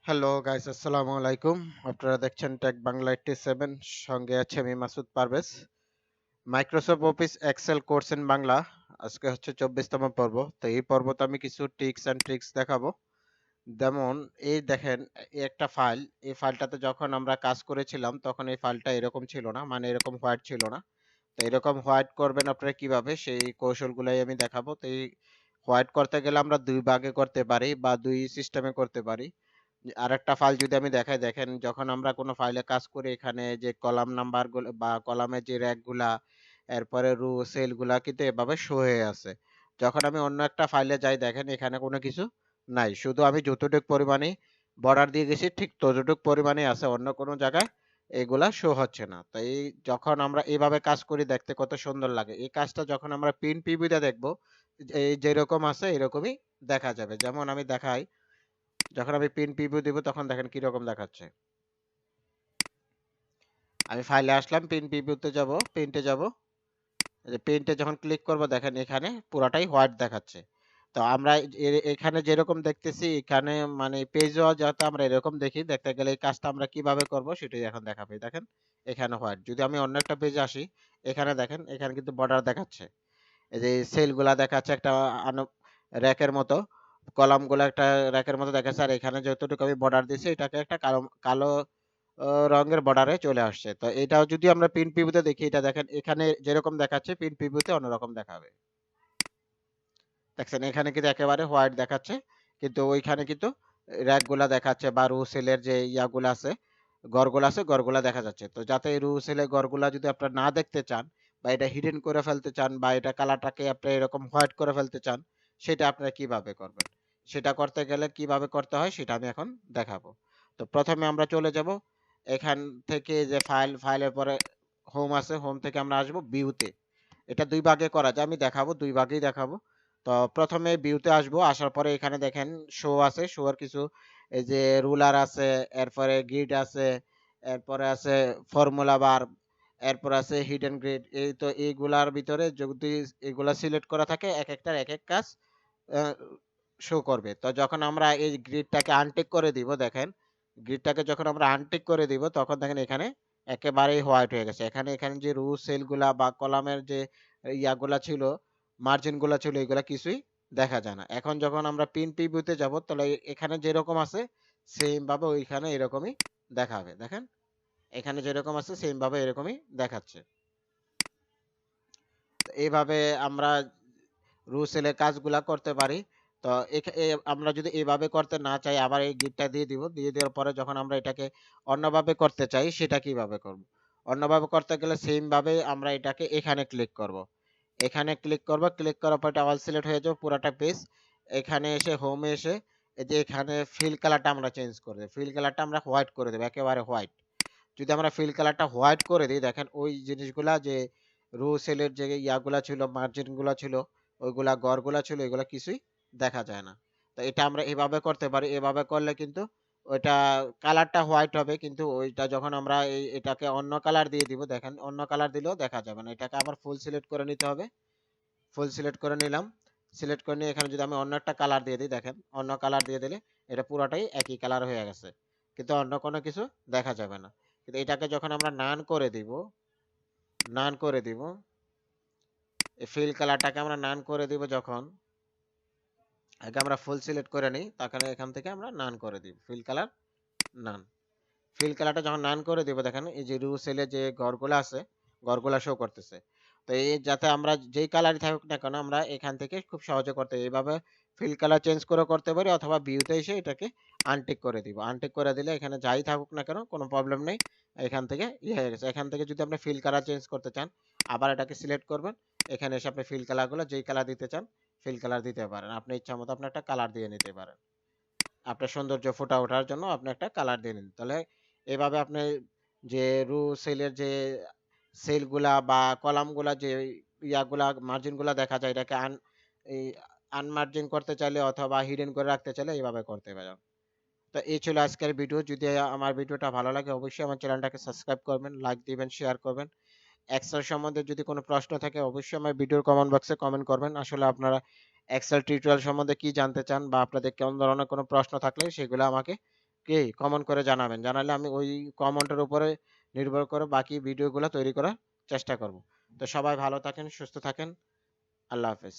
Hello guys, আসসালামু আলাইকুম। আপনারা দেখছেন টেক বাংলা 87, সঙ্গে আছে আমি Masud Parvez. Microsoft Office Excel course in Bangla আজকে হচ্ছে 24তম পর্ব। তো এই পর্বতে আমি কিছু টিপস অ্যান্ড ট্রিক্স দেখাবো। যেমন এই দেখেন, এই একটা ফাইল, এই ফাইলটাতে যখন আমরা কাজ করেছিলাম তখন এই ফাইলটা এরকম ছিল না, মানে এরকম হোয়াইট ছিল না। তো এরকম হোয়াইট করবেন আপনারা কিভাবে, সেই কৌশলগুলাই আমি দেখাবো। তো এই হোয়াইট করতে গেলে আমরা দুই ভাগে করতে পারি বা দুই সিস্টেমে করতে পারি। আরেকটা ফাইল যদি আমি দেখাই, দেখেন যখন আমরা কোনো ফাইলে কাজ করি এখানে যে কলাম নাম্বার গুলো বা কলামের যে র্যাক গুলা, এরপরে রো সেল গুলা কিন্তু এভাবে শো হয়ে আছে। যখন আমি অন্য একটা ফাইলে যাই, দেখেন এখানে কোনো কিছু নাই, শুধু আমি যতটুক পরিমাণে বর্ডার দিয়ে গেছি ঠিক ততটুক পরিমাণে আছে, অন্য কোনো জায়গায় এগুলা শো হচ্ছে না। তো এই যখন আমরা এইভাবে কাজ করি দেখতে কত সুন্দর লাগে। এই কাজটা যখন আমরা প্রিন্ট প্রিভিউতে দেখবো, এই যেরকম আছে এরকমই দেখা যাবে। যেমন আমি দেখাই, যখন আমি প্রিন্ট প্রিভিউ দিব তখন দেখেন কিরকম দেখাচ্ছে। আমি ফাইলে আসলাম, প্রিন্ট প্রিভিউতে যাব, প্রিন্টে যাব। প্রিন্টে যখন ক্লিক করব দেখেন এখানে পুরাটাই হোয়াইট দেখাচ্ছে। তো আমরা এখানে যেরকম দেখতেছি এখানে মানে পেজও যাতে আমরা এরকম দেখি, দেখতে গেলে এই কাজটা আমরা কিভাবে করব সেটাই এখন দেখাবে। দেখেন এখানে হোয়াইট। যদি আমি অন্য একটা পেজে আসি, এখানে দেখেন এখানে কিন্তু বর্ডার দেখাচ্ছে। এই যে সেলগুলা দেখাচ্ছে একটা র‍্যাকের মতো, কলামগুলো একটা র‍্যাকের মতো দেখাচ্ছে। আর এখানে যতটুকু আমি বর্ডার দিছি এটাকে একটা কালো কালো রঙের বর্ডারে চলে আসছে। তো এটাও যদি আমরা প্রিন্ট প্রিভিউতে দেখি, এটা দেখেন এখানে যেরকম দেখাচ্ছে প্রিন্ট প্রিভিউতে অন্যরকম দেখাবে। দেখছেন এখানে কিন্তু একেবারে হোয়াইট দেখাচ্ছে, কিন্তু ওইখানে কিন্তু র‍্যাকগুলা দেখাচ্ছে বা রো সেলের যে ইয়াগুলা আছে, ঘরগুলা আছে, ঘরগুলা দেখা যাচ্ছে। তো যাতে এই রো সেলের ঘরগুলা যদি আপনারা না দেখতে চান বা এটা হিডেন করে ফেলতে চান বা এটা কালারটাকে আপনি এরকম হোয়াইট করে ফেলতে চান, সেটা আপনারা কিভাবে করবেন? সেটা করতে গেলে কিভাবে করতে হয় সেটা আমি এখন দেখাবো। তো প্রথমে আমরা চলে যাব এখান থেকে, যে ফাইলের পরে হোম আছে, হোম থেকে আমরা আসবো ভিউতে। এটা ২ ভাগে করা যায়। আমি দেখাবো, ২ ভাগেই দেখাবো। তো প্রথমে ভিউতে আসবো। আসার পরে এখানে দেখেন শো আছে। শো এর কিছু এই যে রুলার আছে, এরপরে গ্রিড আছে, এরপরে আছে ফর্মুলা বার, এরপর আছে হিডেন গ্রিড। এই তো এইগুলার ভিতরে যদি এগুলা সিলেক্ট করা থাকে একেকটার একেক কাজ আ শো করবে। তো যখন আমরা এই গ্রিডটাকে আনটিক করে দিব, দেখেন গ্রিডটাকে যখন আমরা আনটিক করে দিব তখন দেখেন এখানে একেবারেই হোয়াইট হয়ে গেছে। এখানে যে রো সেলগুলা বা কলামের যে ইয়াগুলা ছিল, মার্জিন গুলা ছিল, এগুলা কিছুই দেখা যায় না। এখন যখন আমরা প্রিন্ট প্রিভিউতে যাব তাহলে এখানে যেরকম আছে সেম ভাবে ওইখানে এরকমই দেখাবে। দেখেন এখানে যেরকম আছে সেম ভাবে এরকমই দেখাচ্ছে। তো এইভাবে আমরা রো সেলের কাজগুলা করতে পারি। তো আমরা যদি এভাবে করতে না চাই, আবার এই গিটটা দিয়ে দিব। দিয়ে দেওয়ার পরে যখন আমরা এটাকে অন্যভাবে করতে চাই সেটা কিভাবে করব? অন্যভাবে করতে গেলে সেম ভাবে আমরা এটাকে এখানে ক্লিক করব। এখানে ক্লিক করব। ক্লিক করার পর এটা অল সিলেক্ট হয়ে যাবে পুরাটা পেজ। এখানে এসে হোমে এসে এই যে এখানে ফিল কালারটা আমরা চেঞ্জ করে দেব। ফিল কালারটা আমরা হোয়াইট করে দেব, একেবারে হোয়াইট। যদি আমরা ফিল কালারটা হোয়াইট করে দিই, দেখেন ওই জিনিসগুলা যে রো সেলের যে ইয়াগুলা ছিল, মার্জিন গুলা ছিল, ওইগুলা গড়গুলা ছিল, এগুলা কিছুই দেখা যায় না। তো এটা আমরা এভাবে করতে পারি। এভাবে করলে কিন্তু ওইটা কালারটা হোয়াইট হবে, কিন্তু ওইটা যখন আমরা এটাকে অন্য কালার দিয়ে দিব, দেখেন অন্য কালার দিলেও দেখা যাবে না। এটাকে আবার ফুল সিলেক্ট করে নিতে হবে। ফুল সিলেক্ট করে নিলাম। সিলেক্ট করে নিয়ে এখানে যদি আমি অন্য একটা কালার দিয়ে দিই, দেখেন অন্য কালার দিয়ে দিলে এটা পুরাটাই একই কালার হয়ে গেছে। কিন্তু অন্য কোনো কিছু দেখা যাবে না। কিন্তু এটাকে যখন আমরা নান করে দিব, নান করে দিব, এই ফিল কালারটাকে আমরা নান করে দিব যখন, আগে আমরা ফুল সিলেক্ট করে নিই, তখন এখান থেকে আমরা নান করে দিব। ফিল কালার নান। ফিল কালারটা যখন নান করে দিব, দেখেন এই যে রু সেলে যে ঘরগুলা আছে, ঘরগুলা শো করতেছে। তো এই যাতে আমরা যেই কালারই থাকুক না কেন আমরা এখান থেকে খুব সহজে করতে এইভাবে ফিল কালার চেঞ্জ করে করতে পারি, অথবা ভিউতে এসে এটাকে আনটিক করে দিব। আনটিক করে দিলে এখানে যাই থাকুক না কেন কোনো প্রবলেম নেই। এখান থেকে হয়ে গেছে। এখান থেকে যদি আপনি ফিল কালার চেঞ্জ করতে চান, আবার এটাকে সিলেক্ট করবেন। এখানে এসে আপনি ফিল কালারগুলো যেই কালার দিতে চান ফিল কালার দিতে পারেন। আপনি ইচ্ছামতো আপনি একটা কালার দিয়ে নিতে পারেন। আপনার সৌন্দর্য ফুটা ওঠার জন্য আপনি একটা কালার দিয়ে নিন। তাহলে এভাবে আপনি যে রো সেলের যে সেলগুলা বা কলামগুলা যে ইয়াগুলা মার্জিনগুলা দেখা যায়, এটাকে এই আনমার্জিন করতে চাইলে অথবা হিডেন করে রাখতে চাইলে এভাবে করতে পারেন। তো এই ছিল আজকের ভিডিও। যদি আমার ভিডিওটা ভালো লাগে অবশ্যই আমার চ্যানেলটাকে সাবস্ক্রাইব করবেন, লাইক দিবেন, শেয়ার করবেন। এক্সেল সম্বন্ধে যদি কোনো প্রশ্ন থাকে অবশ্যই আমার ভিডিওর কমেন্ট বক্সে কমেন্ট করবেন। আসলে আপনারা এক্সেল টিউটোরিয়াল সম্বন্ধে কি জানতে চান বা আপনাদের কোন ধরনের কোনো প্রশ্ন থাকলে সেগুলো আমাকে কি কমেন্ট করে জানাবেন। জানালে আমি ওই কমেন্টের উপরে নির্ভর করে বাকি ভিডিওগুলা তৈরি করার চেষ্টা করব। তো সবাই ভালো থাকেন, সুস্থ থাকেন। আল্লাহ হাফেজ।